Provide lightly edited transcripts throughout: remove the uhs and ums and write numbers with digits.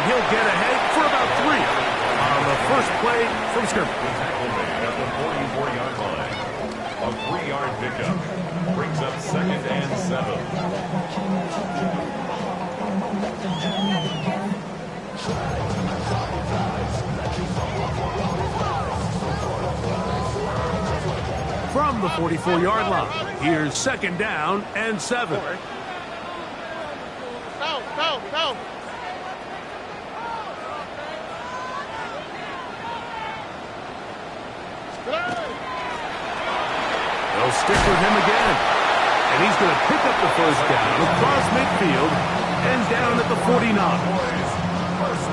he'll get ahead for about 3 on the first play from scrimmage. At the 44-yard line, a 3-yard pickup brings up 2nd and 7. From the 44-yard line, here's 2nd down and 7. Go. They'll stick with him again. And he's going to pick up the first down across midfield and down at the 49.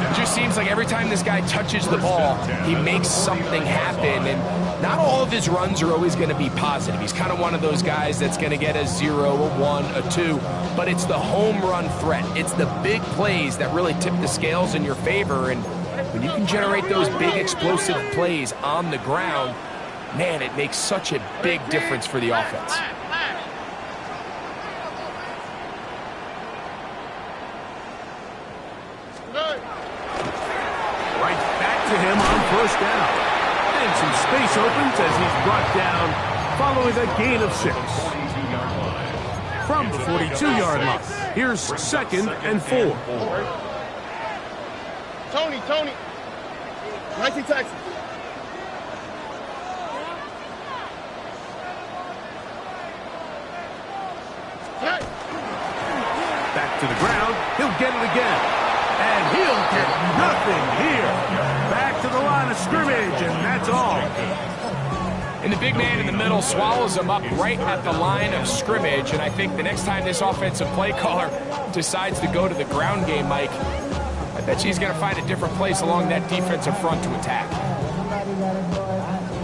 It just seems like every time this guy touches the ball, he makes something happen. And not all of his runs are always going to be positive. He's kind of one of those guys that's going to get a 0, a 1, a 2. But it's the home run threat. It's the big plays that really tip the scales in your favor. And when you can generate those big explosive plays on the ground, man, it makes such a big difference for the offense. Right back to him on first down. And some space opens as he's brought down following a gain of 6. From the 42-yard line, here's 2nd and 4. Tony. 19 Texas. Back to the ground. He'll get it again. And he'll get nothing here. Back to the line of scrimmage, and that's all. And the big man in the middle swallows him up right at the line of scrimmage. And I think the next time this offensive play caller decides to go to the ground game, Mike, I bet you he's going to find a different place along that defensive front to attack.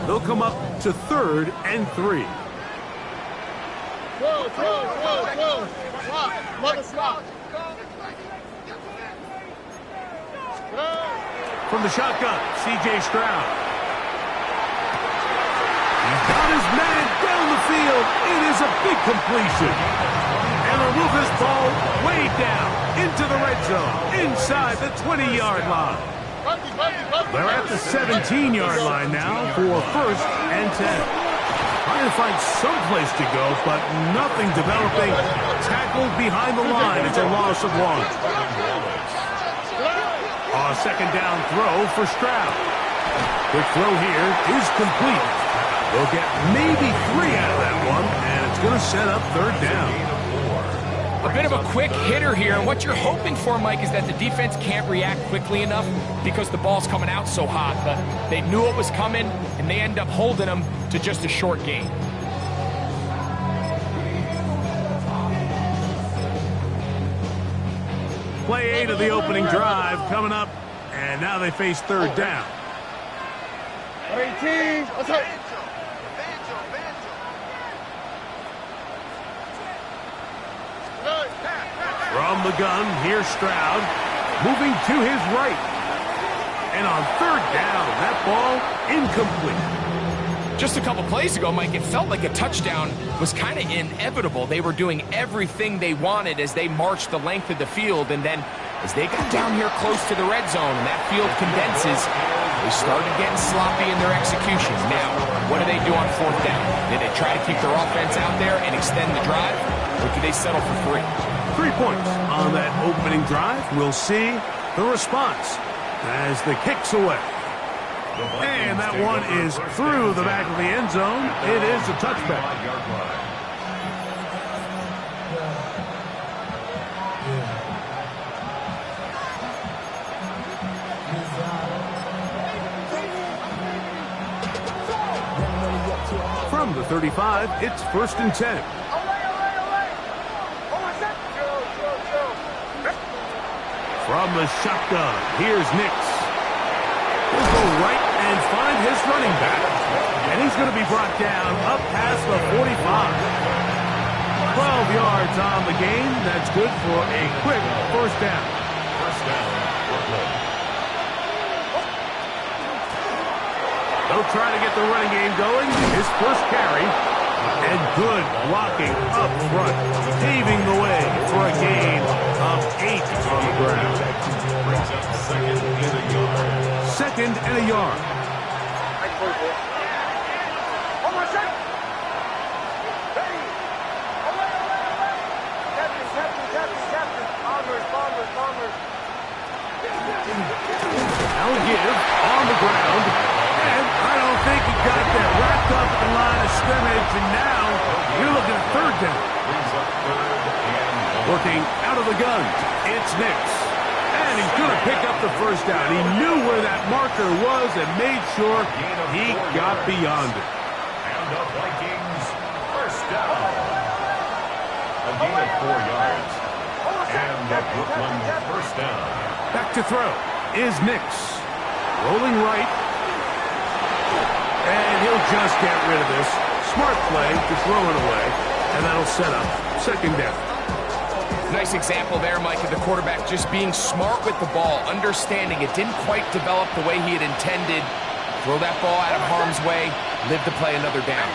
They'll come up to 3rd and 3. Whoa. Slot. Mother slot. From the shotgun, C.J. Stroud. He's got his man down the field. It is a big completion. And they'll move this ball way down into the red zone, inside the 20-yard line. They're at the 17-yard line now for 1st and 10. Trying to find some place to go, but nothing developing. Tackled behind the line. It's a loss of 1. A 2nd down throw for Stroud. Quick throw here is complete. They'll get maybe 3 out of that one, and it's going to set up 3rd down. A bit of a quick hitter here, and what you're hoping for, Mike, is that the defense can't react quickly enough because the ball's coming out so hot. But they knew it was coming, and they end up holding them to just a short gain. Play 8 of the opening drive coming up, and now they face 3rd down. 18. Let's go. From the gun, here's Stroud, moving to his right. And on 3rd down, that ball incomplete. Just a couple plays ago, Mike, it felt like a touchdown was kind of inevitable. They were doing everything they wanted as they marched the length of the field, and then as they got down here close to the red zone and that field condenses, they started getting sloppy in their execution. Now, what do they do on 4th down? Did they try to keep their offense out there and extend the drive, or do they settle for 3? 3 points on that opening drive. We'll see the response as the kick's away. And that one is through the back of the end zone. It is a touchback. From the 35, it's 1st and 10. From the shotgun, here's Nix. He'll go right and find his running back. And he's going to be brought down up past the 45. 12 yards on the game. That's good for a quick 1st down. They'll try to get the running game going. His first carry. And good blocking up front, paving the way for a gain of 8 on the ground. 2nd and a yard. Now give on the ground. And I don't think he got that wrapped up at the line of scrimmage. And now you're looking at 3rd down. Working out of the gun. It's Nix. And he's going to pick up the 1st down. He knew where that marker was and made sure he got beyond it. And the Vikings, 1st down. A gain of 4 yards. And the Brooklyn 1st down. Back to throw is Nix. Rolling right. And he'll just get rid of this. Smart play to throw it away. And that'll set up 2nd down. Nice example there, Mike, of the quarterback just being smart with the ball, understanding it didn't quite develop the way he had intended. Throw that ball out of harm's way, live to play another down.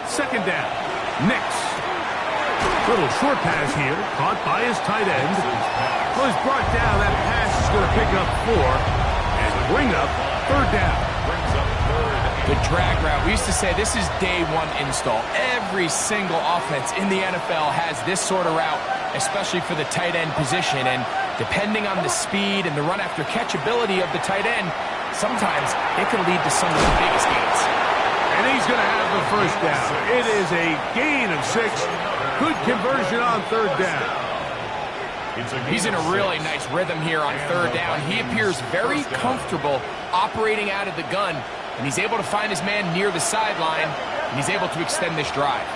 2nd down. Nix. Little short pass here, caught by his tight end. Well, he's brought down. That pass is going to pick up 4 and bring up 3rd down. The drag route, we used to say this is day 1 install. Every single offense in the NFL has this sort of route, especially for the tight end position. And depending on the speed and the run after catch ability of the tight end, sometimes it can lead to some of the biggest gains. And he's going to have the 1st down. It is a gain of 6. Good conversion on 3rd down. He's in a really nice rhythm here on 3rd down. He appears very comfortable operating out of the gun, and he's able to find his man near the sideline, and he's able to extend this drive.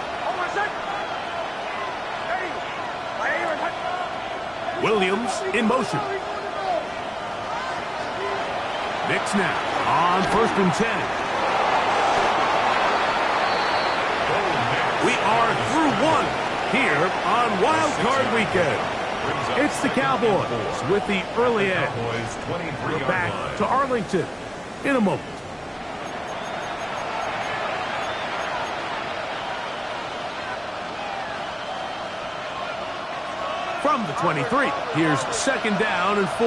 Williams in motion. Nix now on 1st and 10. We are through 1 here on Wild Card Weekend. It's the Cowboys with the early edge. We're back to Arlington in a moment. From the 23, here's 2nd down and 4.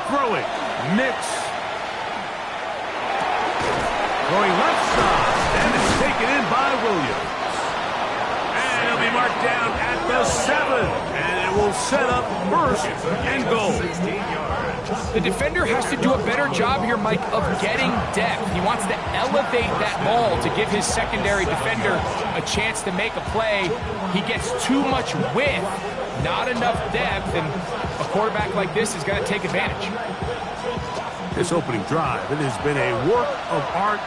Throwing, Nix. Going left side, and it's taken in by Williams. And he'll be marked down at the 7, and it will set up 1st and goal. The defender has to do a better job here, Mike, of getting depth. He wants to elevate that ball to give his secondary defender a chance to make a play. He gets too much width, not enough depth, and a quarterback like this is going to take advantage. This opening drive, it has been a work of art.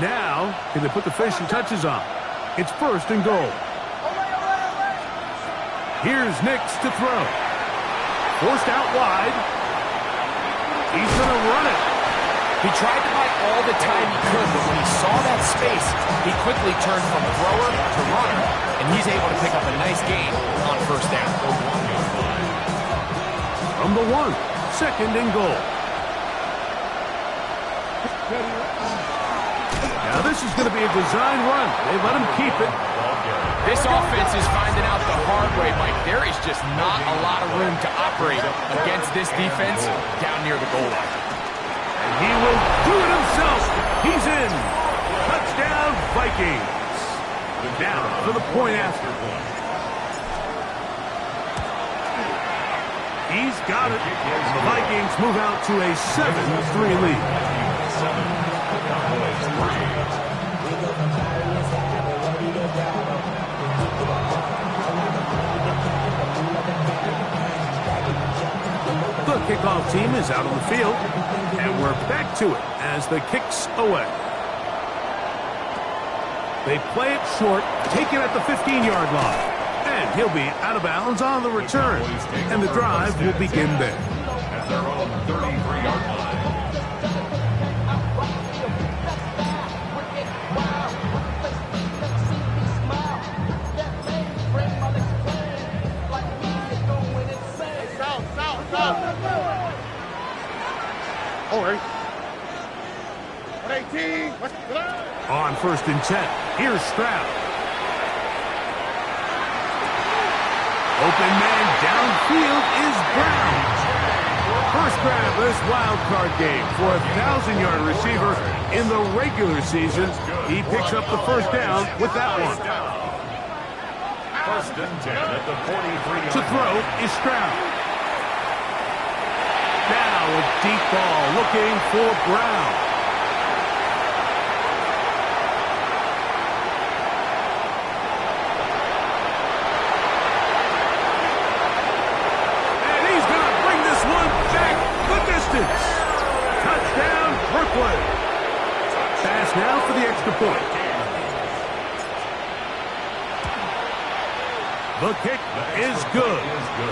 Now, can they put the finishing touches on? It's 1st and goal. Here's Nix to throw. Forced out wide. He's going to run it. He tried to buy all the time he could, but when he saw that space, he quickly turned from thrower to runner, and he's able to pick up a nice gain on 1st down. From the 1, 2nd and goal. Now this is going to be a design run. They let him keep it. This offense is finding out the hard way, Mike. There is just not a lot of room to operate against this defense down near the goal line. And he will do it himself. He's in. Touchdown, Vikings. Down for the point after. He's got it. And the Vikings move out to a 7-3 lead. The kickoff team is out on the field, and we're back to it as the kick's away. They play it short, take it at the 15-yard line, and he'll be out of bounds on the return, and the drive will begin there. At their own 33-yard line. All right. 18. On 1st and 10, here's Stroud. Open man downfield is Brown. First grab of this wild card game for a 1,000-yard receiver in the regular season. He picks up the first down with that one. 1st and 10 at the 43-yard To throw is Stroud. Now a deep ball looking for Brown. Touchdown, Brooklyn. Pass now for the extra point. The kick is good.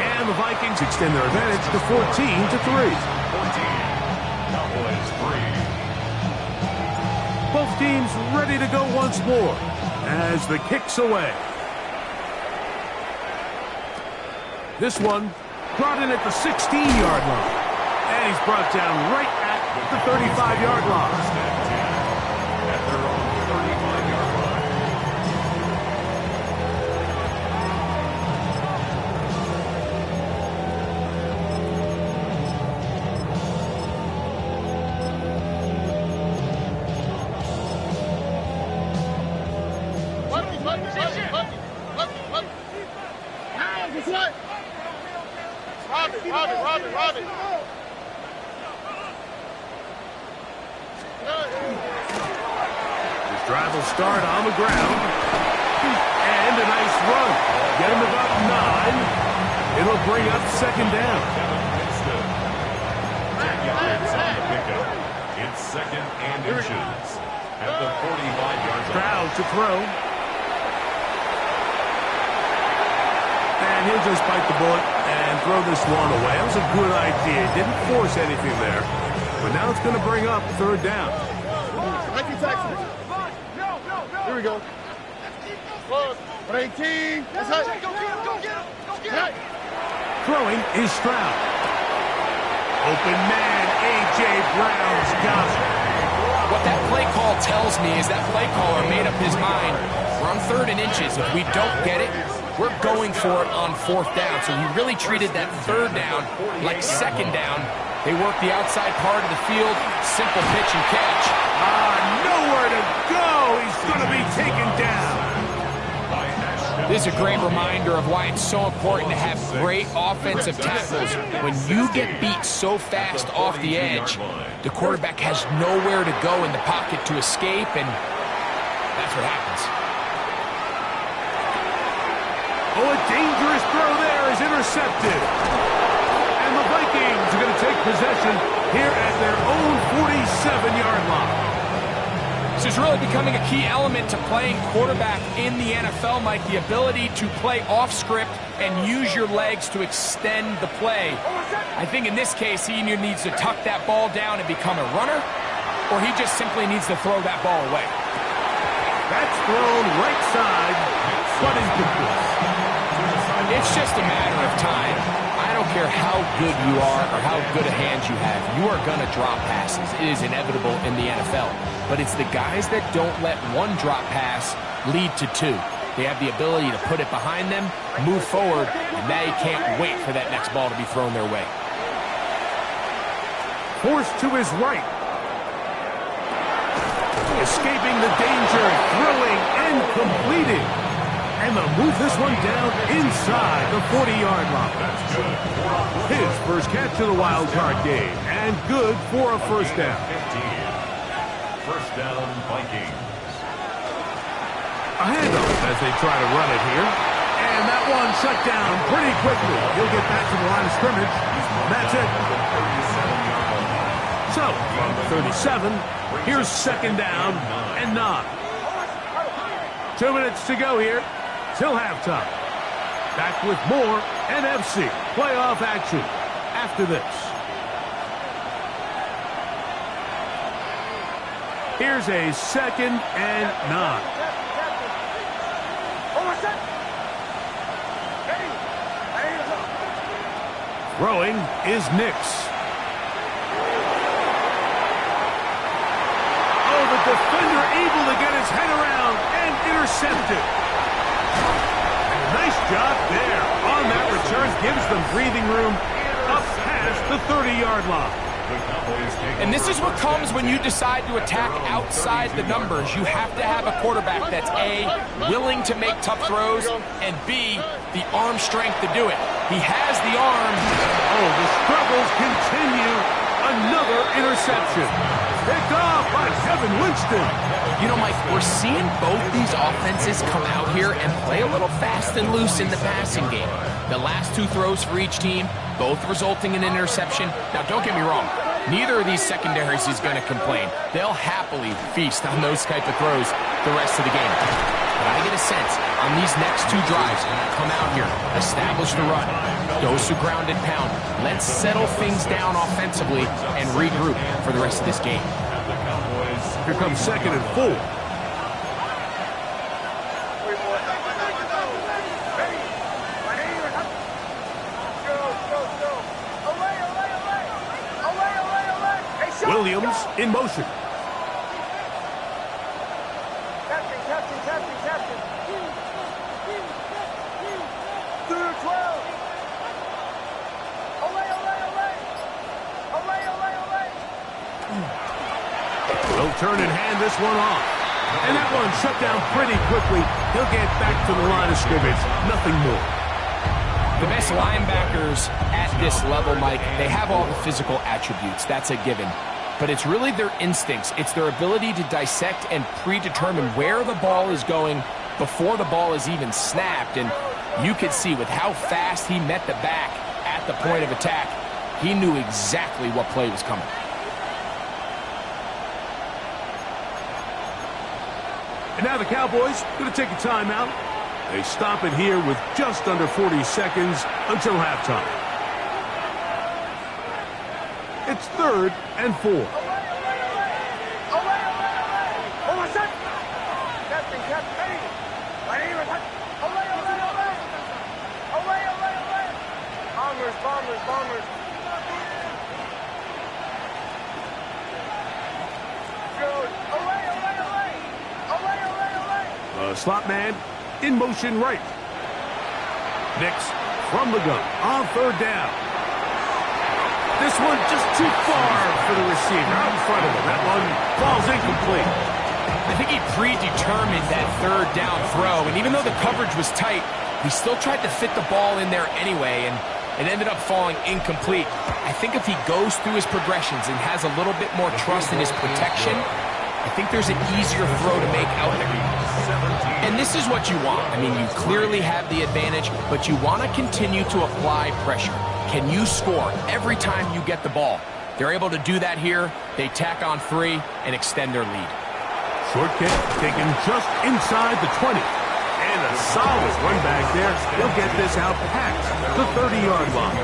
And the Vikings extend their advantage to 14-3. Cowboys 3. Both teams ready to go once more as the kick's away. This one brought in at the 16-yard line. And he's brought down right at the 35-yard line. At their own 35-yard line. Robin. This drive will start on the ground. And a nice run. Get him about 9. It'll bring up 2nd down. 10 yards on the pickup. It's 2nd and inches at the 45-yard line. Stroud to throw. And he'll just bite the bullet and throw this one away. That was a good idea. Didn't force anything there. But now it's going to bring up 3rd down. Here we go. 18. That's it. Throwing is Stroud. Open man, A.J. Brown's got it. What that play call tells me is that play caller made up his mind. We're on 3rd and inches. If we don't get it, we're going for it on 4th down. So he really treated that 3rd down like 2nd down. They work the outside part of the field. Simple pitch and catch. Nowhere to go. He's going to be taken down. This is a great reminder of why it's so important to have great offensive tackles. When you get beat so fast off the edge, the quarterback has nowhere to go in the pocket to escape, and that's what happens. Oh, a dangerous throw there is intercepted. And the Vikings are going to take possession here at their own 47-yard line. This is really becoming a key element to playing quarterback in the NFL, Mike, the ability to play off script and use your legs to extend the play. I think in this case, he either needs to tuck that ball down and become a runner, or he just simply needs to throw that ball away. That's thrown right side, but incomplete. It's just a matter of time. I don't care how good you are or how good a hand you have. You are going to drop passes. It is inevitable in the NFL. But it's the guys that don't let one drop pass lead to 2. They have the ability to put it behind them, move forward, and they can't wait for that next ball to be thrown their way. Forced to his right. Escaping the danger, throwing and completing. And they'll move this one down inside the 40-yard line. That's good. His first catch of the wild card game, and good for a 1st down. 15. 1st down, Vikings. A handoff as they try to run it here. And that one shut down pretty quickly. He'll get back to the line of scrimmage. That's it. So, from 37, here's 2nd down and 9. 2 minutes to go here till halftime. Back with more NFC playoff action after this. Here's a 2nd and 9. Throwing is Nix. defender able to get his head around and intercept it. And a nice job there on that return. Gives them breathing room up past the 30-yard line. And this is what comes when you decide to attack outside the numbers. You have to have a quarterback that's A, willing to make tough throws, and B, the arm strength to do it. He has the arm. Oh, the struggles continue. Another interception. Picked off by Kevin Winston. You know, Mike, we're seeing both these offenses come out here and play a little fast and loose in the passing game. The last two throws for each team, both resulting in an interception. Now, don't get me wrong. Neither of these secondaries is going to complain. They'll happily feast on those type of throws the rest of the game. But I get a sense on these next two drives, come out here, establish the run, dose of ground and pound. Let's settle things down offensively and regroup for the rest of this game. Here comes 2nd and 4. Williams in motion. Captain. Through 12. Will turn and hand this one off. And that one shut down pretty quickly. He'll get back to the line of scrimmage. Nothing more. The best linebackers at this level, Mike, they have all the physical attributes. That's a given. But it's really their instincts. It's their ability to dissect and predetermine where the ball is going before the ball is even snapped. And you could see with how fast he met the back at the point of attack, he knew exactly what play was coming. And now the Cowboys going to take a timeout. They stop it here with just under 40 seconds until halftime. It's 3rd and 4. Bombers. Slot man in motion right. Nix from the gun on 3rd down. This one just too far for the receiver out in front of him. That one falls incomplete. I think he predetermined that 3rd down throw, and even though the coverage was tight, he still tried to fit the ball in there anyway, and it ended up falling incomplete. I think if he goes through his progressions and has a little bit more trust in his protection, I think there's an easier throw to make out there. And this is what you want. I mean, you clearly have the advantage, but you want to continue to apply pressure. Can you score every time you get the ball? They're able to do that here. They tack on 3 and extend their lead. Short kick taken just inside the 20. And a solid run back there. They'll get this out past the 30-yard line.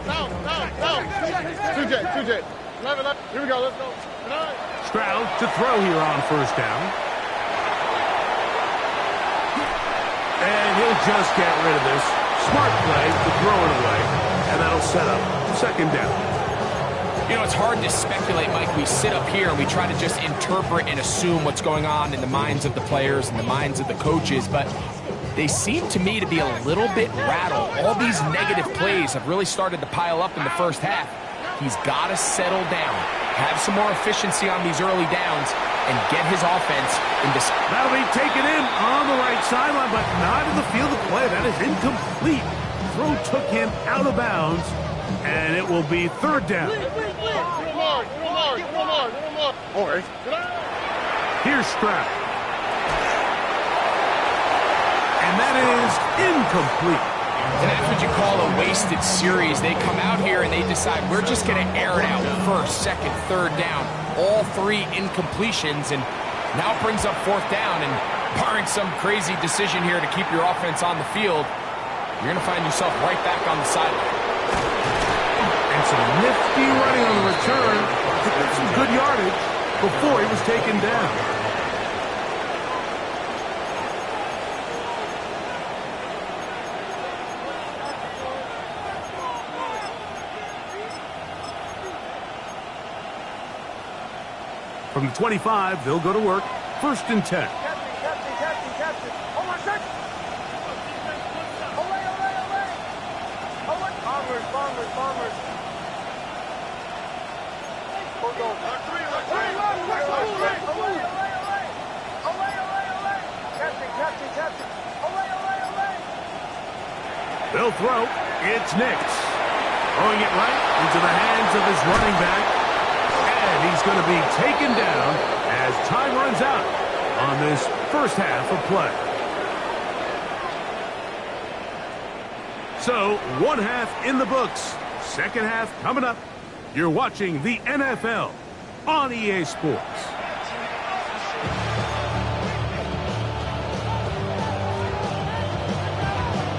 No. 2J. 11. Here we go. Let's go. Stroud to throw here on 1st down. And he'll just get rid of this. Smart play to throw it away. And that'll set up 2nd down. You know, it's hard to speculate, Mike. We sit up here and we try to just interpret and assume what's going on in the minds of the players and the minds of the coaches, but they seem to me to be a little bit rattled. All these negative plays have really started to pile up in the first half. He's got to settle down, have some more efficiency on these early downs, and get his offense into... That'll be taken in on the right sideline, but not in the field of play. That is incomplete. Throw took him out of bounds, and it will be 3rd down. All right. Here's Stroud. And that is incomplete. And that's what you call a wasted series. They come out here and they decide, we're just going to air it out. 1st, 2nd, 3rd down. All 3 incompletions. And now it brings up 4th down. And barring some crazy decision here to keep your offense on the field, you're going to find yourself right back on the sideline. And some nifty running on the return. Some good yardage before he was taken down. From the 25, they'll go to work. 1st and 10. Captain. Oh, my second. Away. Bombers. We'll go. Away. Captain. Away. They'll throw. It's Nix. Throwing it right into the hands of his running back. And he's going to be taken down as time runs out on this first half of play. So, one half in the books. Second half coming up. You're watching the NFL on EA Sports.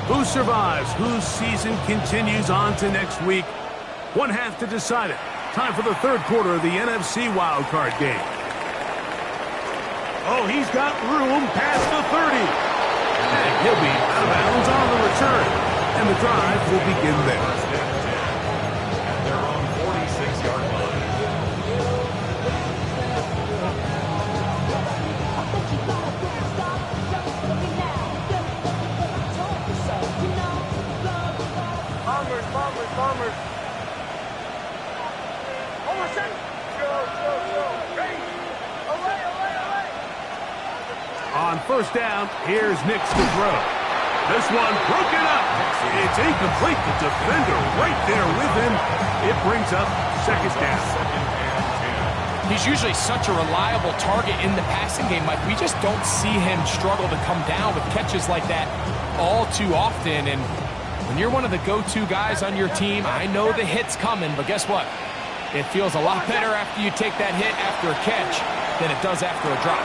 Who survives? Whose season continues on to next week? One half to decide it. Time for the third quarter of the NFC wildcard game. Oh, he's got room past the 30. And he'll be out of bounds on the return. And the drive will begin there. At their own 46-yard line. Bombers. Oh, my second. Go. Hey. Away. On first down, here's Nix to throw. This one broken up. It's incomplete. The defender right there with him. It brings up second down. He's usually such a reliable target in the passing game, Mike. We just don't see him struggle to come down with catches like that all too often. And when you're one of the go-to guys on your team, I know the hit's coming, but guess what? It feels a lot better after you take that hit after a catch than it does after a drop.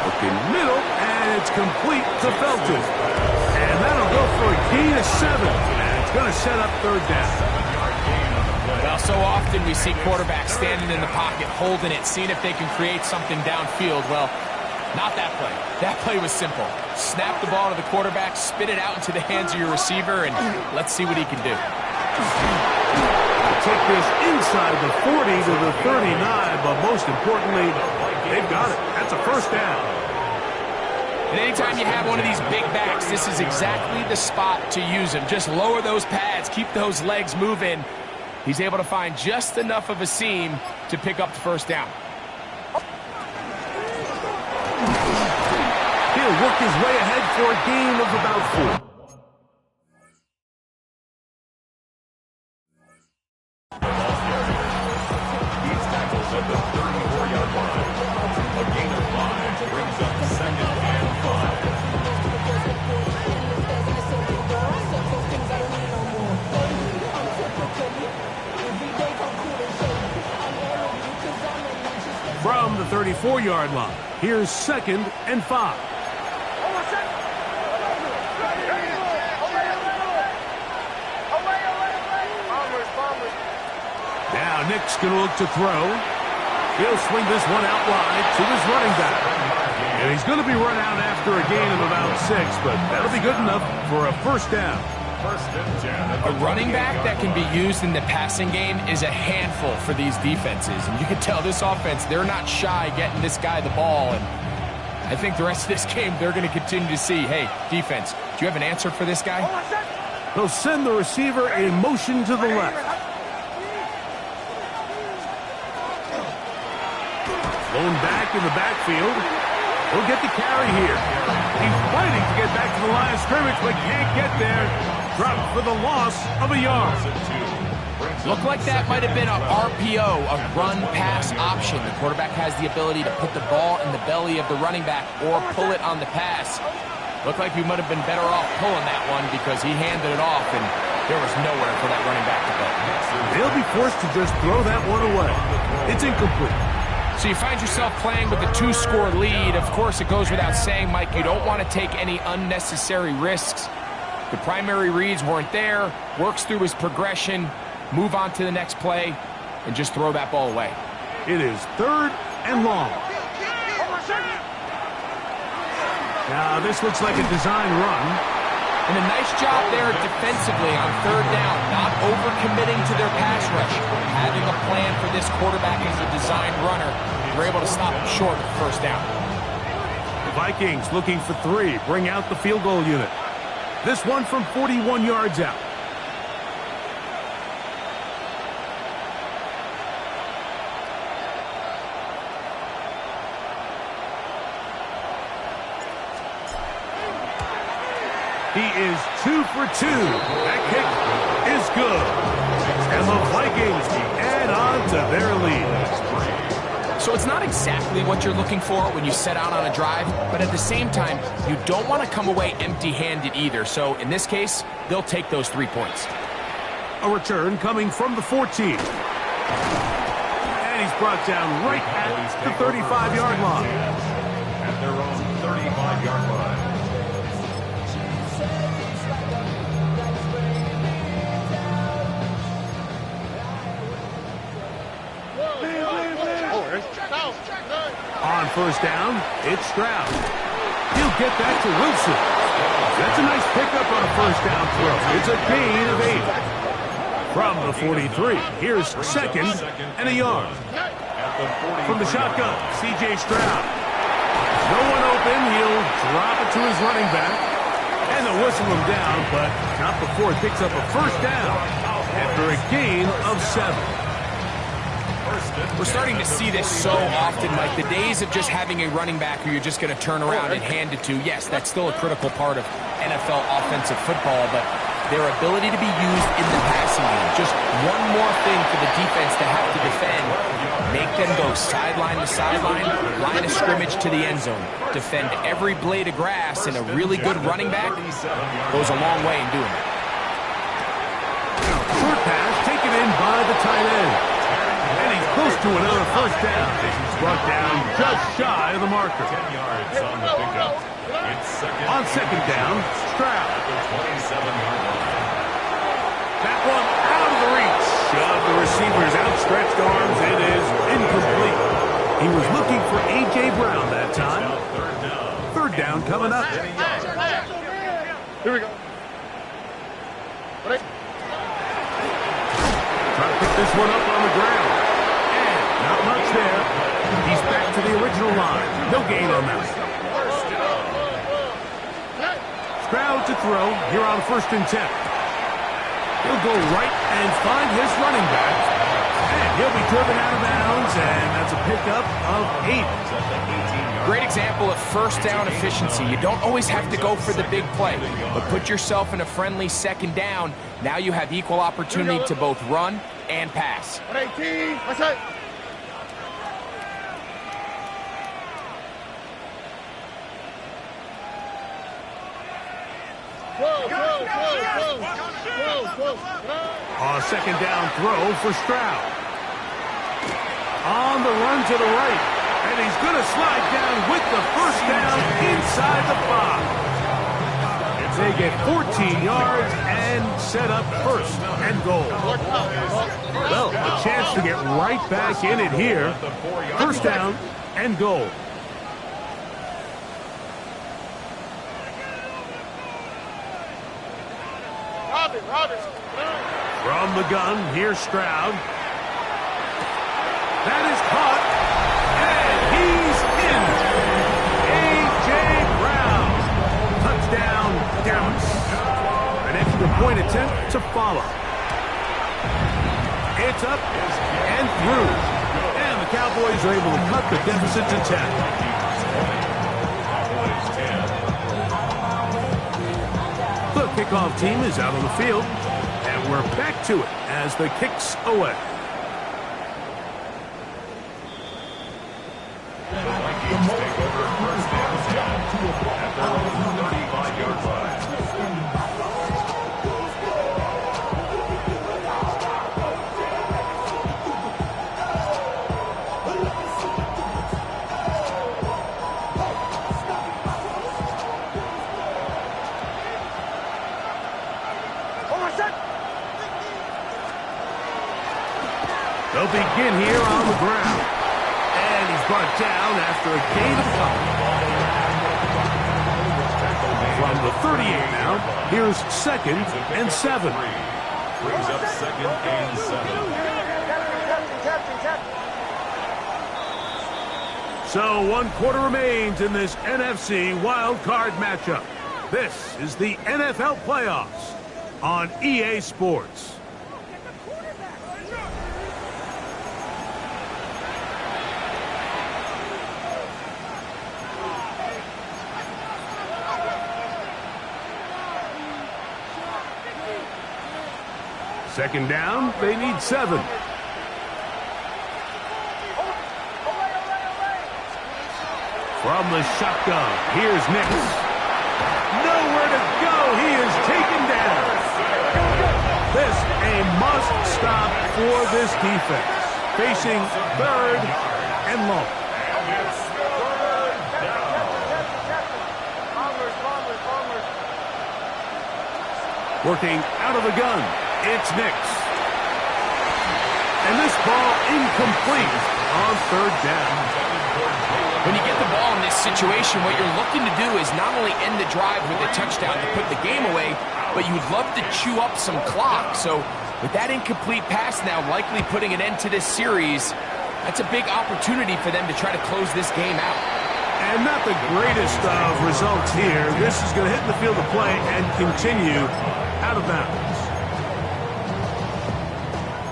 Looking middle, and it's complete to Felton. And that'll go for a gain of 7. And it's going to set up third down. Well, so often we see quarterbacks standing in the pocket, holding it, seeing if they can create something downfield. Well, not that play. That play was simple. Snap the ball to the quarterback, spit it out into the hands of your receiver, and let's see what he can do. Take this inside the 40 to the 39, but most importantly, they've got it. That's a first down. And anytime you have one of these big backs, this is exactly the spot to use him. Just lower those pads, keep those legs moving. He's able to find just enough of a seam to pick up the first down. He'll work his way ahead for a gain of about 4. He's tackled at the 34-yard line. A gain of 5 brings up second and 5. From the 34-yard line, here's 2nd and 5. Now Nick's going to look to throw. He'll swing this one out wide to his running back. And he's going to be run out after a gain of about 6, but that'll be good enough for a first down. A running back that can be used in the passing game is a handful for these defenses. And you can tell this offense, they're not shy getting this guy the ball. And I think the rest of this game, they're going to continue to see, hey, defense, do you have an answer for this guy? They'll send the receiver in motion to the left. Thrown back in the backfield. He'll get the carry here. He's fighting to get back to the line of scrimmage, but can't get there. Dropped for the loss of a yard. Looked like that might have been a RPO, a run-pass option. The quarterback has the ability to put the ball in the belly of the running back or pull it on the pass. Looked like he might have been better off pulling that one because he handed it off, and there was nowhere for that running back to go. They'll be forced to just throw that one away. It's incomplete. So you find yourself playing with a 2-score lead. Of course, it goes without saying, Mike, you don't want to take any unnecessary risks. The primary reads weren't there, works through his progression, move on to the next play, and just throw that ball away. It is 3rd and long. Now, this looks like a design run. And a nice job there defensively on 3rd down, not overcommitting to their pass rush, having a plan for this quarterback as a design runner. They're able to stop him short of the first down. The Vikings looking for 3. Bring out the field goal unit. This one from 41 yards out. He is 2 for 2. That kick is good. And the Vikings add on to their lead. So it's not exactly what you're looking for when you set out on a drive, but at the same time, you don't want to come away empty-handed either. So in this case, they'll take those 3 points. A return coming from the 14. And he's brought down right at the 35-yard line. At their own 35-yard line. On first down, it's Stroud. He'll get that to Wilson. That's a nice pickup on a first down throw. It's a gain of 8. From the 43, here's second and a yard. From the shotgun, C.J. Stroud. No one open. He'll drop it to his running back. And they'll whistle him down, but not before it picks up a first down after a gain of 7. We're starting to see this so often, Mike. The days of just having a running back who you're just going to turn around and hand it to, yes, that's still a critical part of NFL offensive football, but their ability to be used in the passing game, just one more thing for the defense to have to defend, make them go sideline to sideline, line of scrimmage to the end zone, defend every blade of grass, and a really good running back goes a long way in doing it. Short pass taken in by the tight end. And he's close to another first down. He's brought down just shy of the marker. 10 yards on the pickup. On second down, Stroud. At the 27-yard line. That one out of the reach of the receiver's outstretched arms. It is incomplete. He was looking for A.J. Brown that time. Third down coming up. Here we go. Trying to pick this one up on the ground. And not much there. He's back to the original line. No gain on that. Stroud to throw here on 1st and 10. He'll go right and find his running back. And he'll be driven out of bounds, and that's a pickup of 8. Great example of first down efficiency. You don't always have to go for the big play, but put yourself in a friendly second down. Now you have equal opportunity to both run and pass. 118, what's that? A second down throw for Stroud. On the run to the right. And he's going to slide down with the first down inside the 5. They get 14 yards and set up first and goal. Well, a chance to get right back in it here. First down and goal. From the gun, here's Stroud. That is caught. And he's in. A.J. Brown. Touchdown, Dallas. An extra point attempt to follow. It's up and through. And the Cowboys are able to cut the deficit to 10. The kickoff team is out on the field. And we're back to it as the kick's away. The Vikings take over first down at their own 35-yard line. They'll begin here on the ground. And he's brought down after a gain of a couple. From the 38 now, here's second and 7. Brings up second and 7. So 1 quarter remains in this NFC Wild Card matchup. This is the NFL Playoffs on EA Sports. Second down, they need 7. From the shotgun, here's Nix. Nowhere to go, he is taken down. This a must stop for this defense. Facing 3rd and long. Working out of the gun, it's Nix. And this ball incomplete on 3rd down. When you get the ball in this situation, what you're looking to do is not only end the drive with a touchdown to put the game away, but you'd love to chew up some clock. So with that incomplete pass now likely putting an end to this series, that's a big opportunity for them to try to close this game out. And not the greatest of results here. This is going to hit the field of play and continue out of bounds.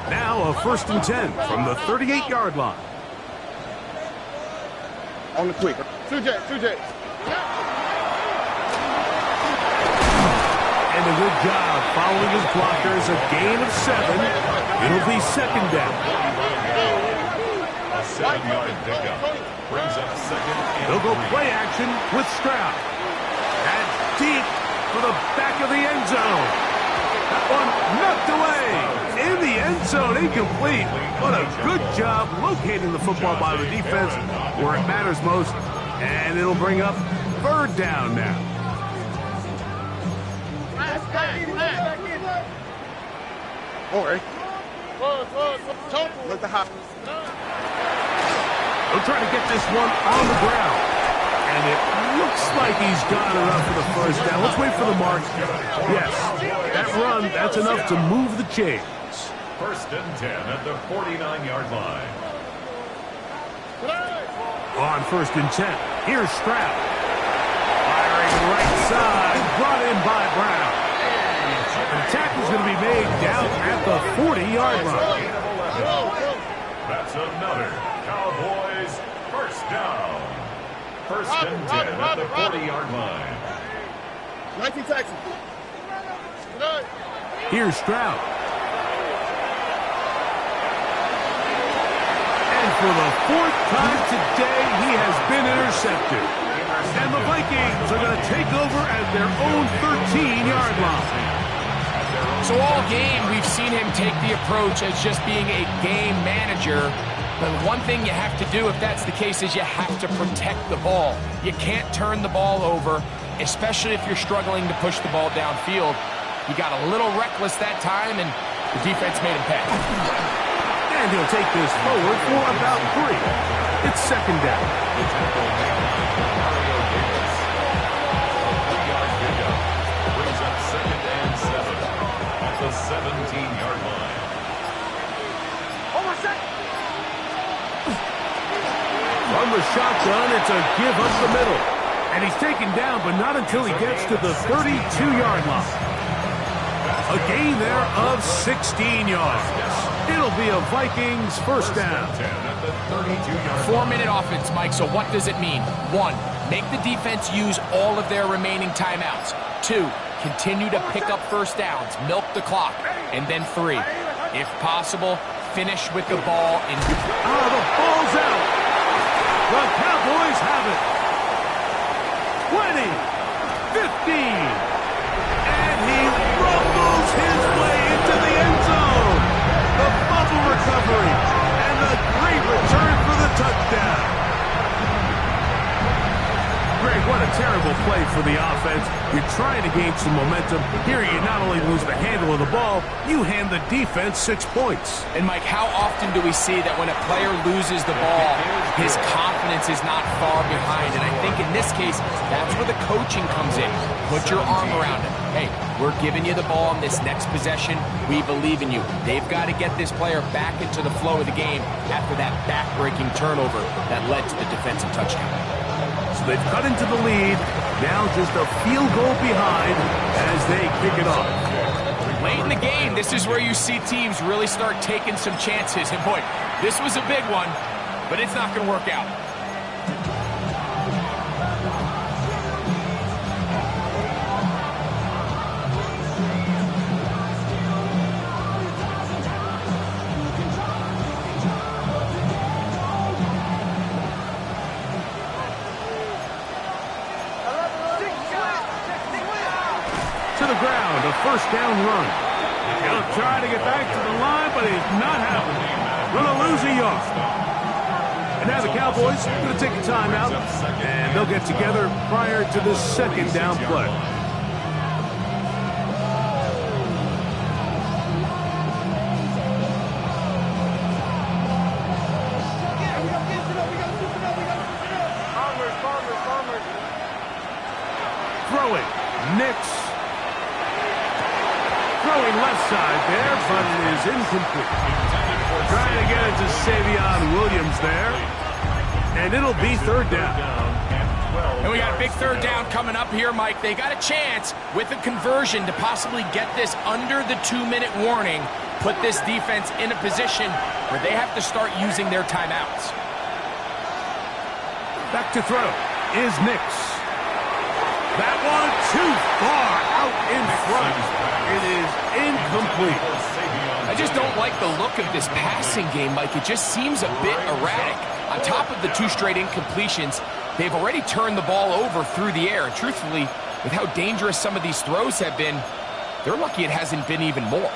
Now a 1st and 10 from the 38-yard line. On the quick. 2J. And a good job following his blockers. A gain of 7. It'll be 2nd down. A 7-yard pickup brings up 2nd and They'll go 3. play action with Stroud. And deep for the back of the end zone. That one knocked away. In the end zone, incomplete. What a good job locating the football by the defense where it matters most. And it'll bring up 3rd down now. All right. Look the hop. They'll try to get this one on the ground. And it looks like he's got enough for the 1st down. Let's wait for the mark. Yes, that run, that's enough to move the chains. 1st and 10 at the 49-yard line. On 1st and 10, here's Stroud. Firing right side, brought in by Brown. The tackle's going to be made down at the 40-yard line. That's another Cowboys 1st down. 1st and 10 at the 40-yard line. 19 Texans. Here's Stroud. And for the 4th time today, he has been intercepted. And the Vikings are going to take over at their own 13-yard line. So all game, we've seen him take the approach as just being a game manager. But one thing you have to do if that's the case is you have to protect the ball. You can't turn the ball over, especially if you're struggling to push the ball downfield. He got a little reckless that time, and the defense made him pay. And he'll take this forward for about 3. It's 2nd down. Brings up 2nd and 7 at the 17-yard line. From the shotgun, it's a give up the middle. And he's taken down, but not until he gets to the 32-yard line. A gain there of 16 yards. It'll be a Vikings 1st down. 4-minute offense, Mike, so what does it mean? 1, make the defense use all of their remaining timeouts. 2, continue to pick up 1st downs, milk the clock. And then 3, if possible, finish with the ball in. The ball's out. The Cowboys have it. 20, 15. And he rumbles his way into the end zone. The fumble recovery and the great return for the touchdown. Greg, what a terrible play for the offense. You're trying to gain some momentum. Here you not only lose the handle of the ball, you hand the defense 6 points. And Mike, how often do we see that when a player loses the ball, his confidence is not far behind? And I think in this case, that's where the coaching comes in. Put your arm around him. hey, we're giving you the ball on this next possession. We believe in you. They've got to get this player back into the flow of the game after that back-breaking turnover that led to the defensive touchdown. So they've cut into the lead. Now just a field goal behind as they kick it off. Late in the game, this is where you see teams really start taking some chances. And boy, this was a big one, but it's not going to work out. To the ground, a first down run. He'll try to get back to the line, but it's not happening. Gonna lose a yard. And now the Cowboys are gonna take a timeout, and they'll get together prior to the second down play. Throwing, Nix. Throwing left side there, but it is incomplete. Trying to get it to Savion Williams there. And it'll be third down. And we got a big third down coming up here, Mike. They got a chance with a conversion to possibly get this under the 2-minute warning, put this defense in a position where they have to start using their timeouts. Back to throw is Nix. That one too far out in front. It is incomplete. I just don't like the look of this passing game, Mike. It just seems a bit erratic. On top of the 2 straight incompletions, they've already turned the ball over through the air. And truthfully, with how dangerous some of these throws have been, they're lucky it hasn't been even more.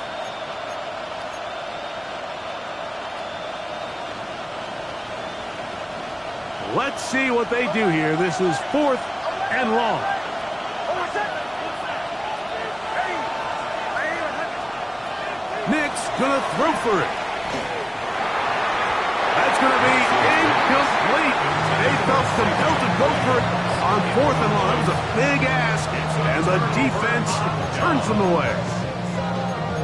Let's see what they do here. This is 4th and long. Nick's gonna throw for it. That's gonna be incomplete. They felt compelled to go for it on 4th and long. That was a big ask, and the defense turns them away.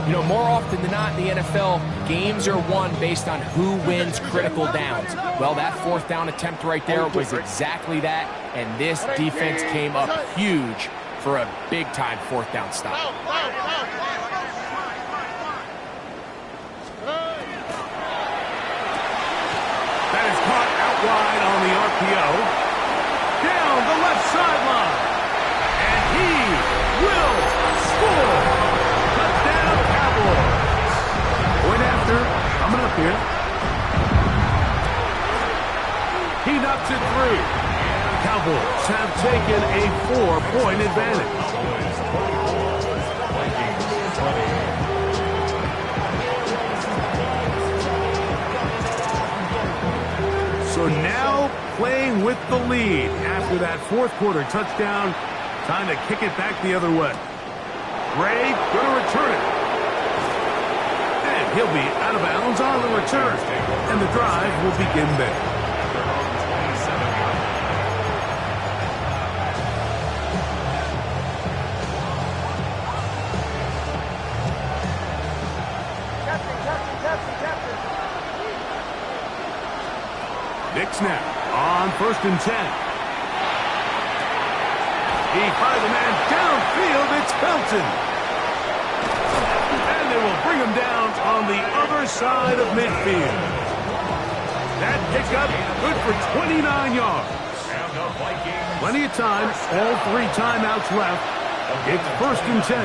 You know, more often than not in the NFL, games are won based on who wins critical downs. Well, that 4th down attempt right there was exactly that, and this defense came up huge for a big-time 4th down stop. That is caught out wide on the RPO. Down the left sideline. And he will score. Touchdown, Cowboys. Point after, coming up here. He knocks it through. Cowboys have taken a 4-point advantage. So now playing with the lead after that 4th quarter touchdown. Time to kick it back the other way. Gray going to return it. And he'll be out of bounds on the return. And the drive will begin there. Nix now on 1st and 10. He finds a man downfield. It's Felton. And they will bring him down on the other side of midfield. That pickup good for 29 yards. Plenty of time. All 3 timeouts left. It's 1st and 10.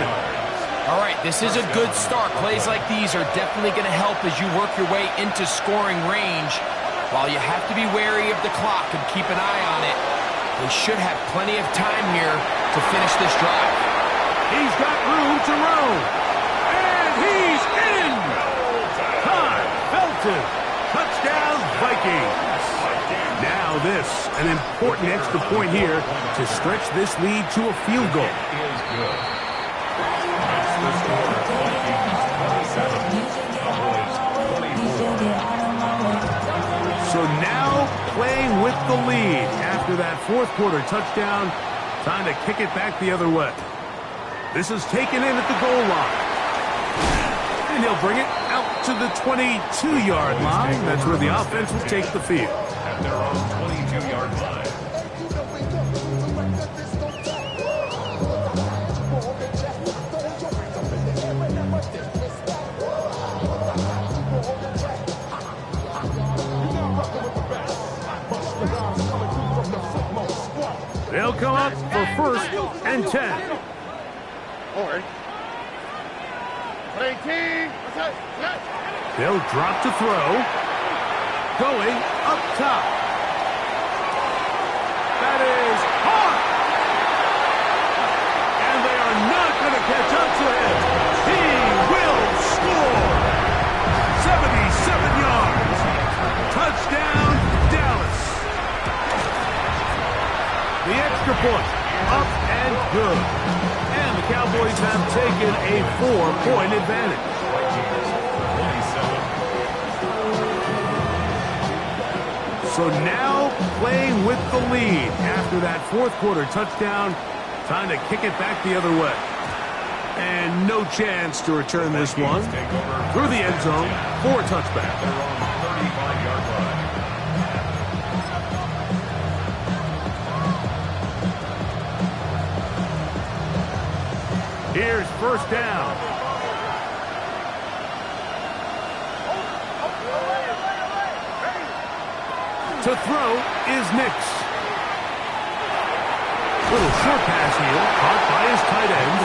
All right, this is a good start. Plays like these are definitely going to help as you work your way into scoring range. While you have to be wary of the clock and keep an eye on it, they should have plenty of time here to finish this drive. He's got room to roam. And he's in! Time, Felton. Touchdown, Vikings. Now this, an important extra point here to stretch this lead to a field goal. So now playing with the lead after that 4th quarter touchdown. Time to kick it back the other way. This is taken in at the goal line. And he'll bring it out to the 22-yard line. That's where the offense will take the field. At their own 22-yard line. They'll come up for 1st and 10. All right. 18. They'll drop to throw. Going up top. That is hard. And they are not going to catch up to him. He will score. 77 yards. Touchdown, Dallas. The extra point, up and good. And the Cowboys have taken a 4-point advantage. So now playing with the lead after that 4th quarter touchdown, time to kick it back the other way. And no chance to return this one through the end zone for a touchback. Their own 35-yard line. Here's 1st down. To throw is Nix. Little short pass here, caught by his tight end.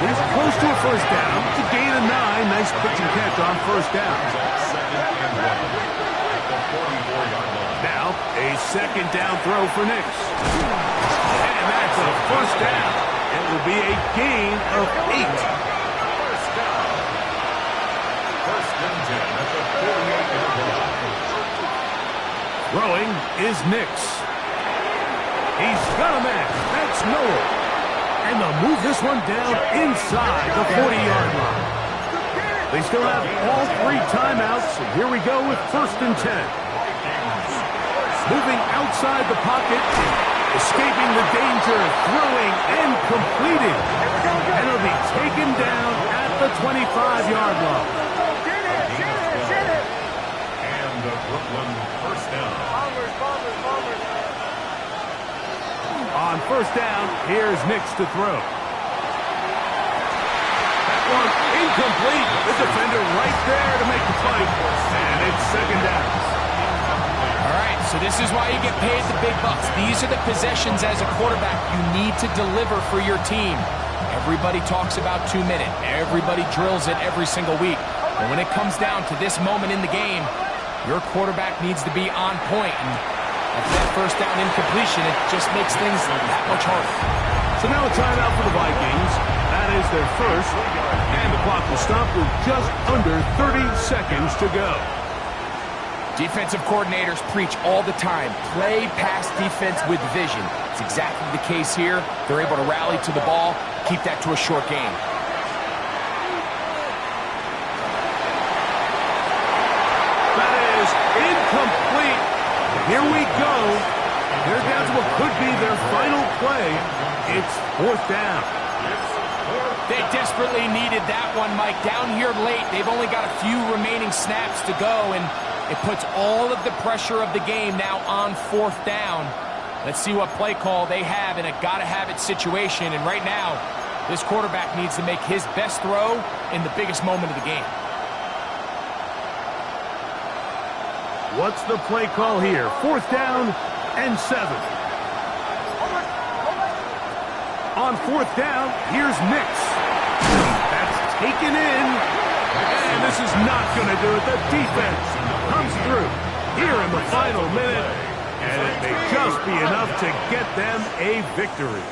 He's close to a 1st down. It's a gain of 9. Nice pitch and catch on 1st down. Now, a 2nd down throw for Nix. And that's a 1st down. It will be a gain of 8. 1st down. 1st and 10 at the 48-yard line. Throwing is Nix. He's got a man. That's Noel. And they'll move this one down inside the 40-yard line. They still have all 3 timeouts. And here we go with 1st and 10. Moving outside the pocket. Escaping the danger. Throwing and completing. And it'll be taken down at the 25-yard line. And the Brooklyn 1st down. On 1st down, here's Nix to throw. That one incomplete. The defender right there to make the play. And it's 2nd down. All right, so this is why you get paid the big bucks. These are the possessions as a quarterback you need to deliver for your team. Everybody talks about 2-minute. Everybody drills it every single week. But when it comes down to this moment in the game, your quarterback needs to be on point. And after that 1st down incompletion, it just makes things that much harder. So now a timeout for the Vikings. That is their 1st. And the clock will stop with just under 30 seconds to go. Defensive coordinators preach all the time, play pass defense with vision. It's exactly the case here. They're able to rally to the ball, keep that to a short game. That is incomplete. Here we go. They're down to what could be their final play. It's 4th down. They desperately needed that one, Mike. Down here late, they've only got a few remaining snaps to go, and it puts all of the pressure of the game now on 4th down. Let's see what play call they have in a gotta-have-it situation. And right now, this quarterback needs to make his best throw in the biggest moment of the game. What's the play call here? 4th down and 7. On 4th down, here's Nix. That's taken in. And this is not going to do it. The defense comes through here in the final minute. And it may just be enough to get them a victory.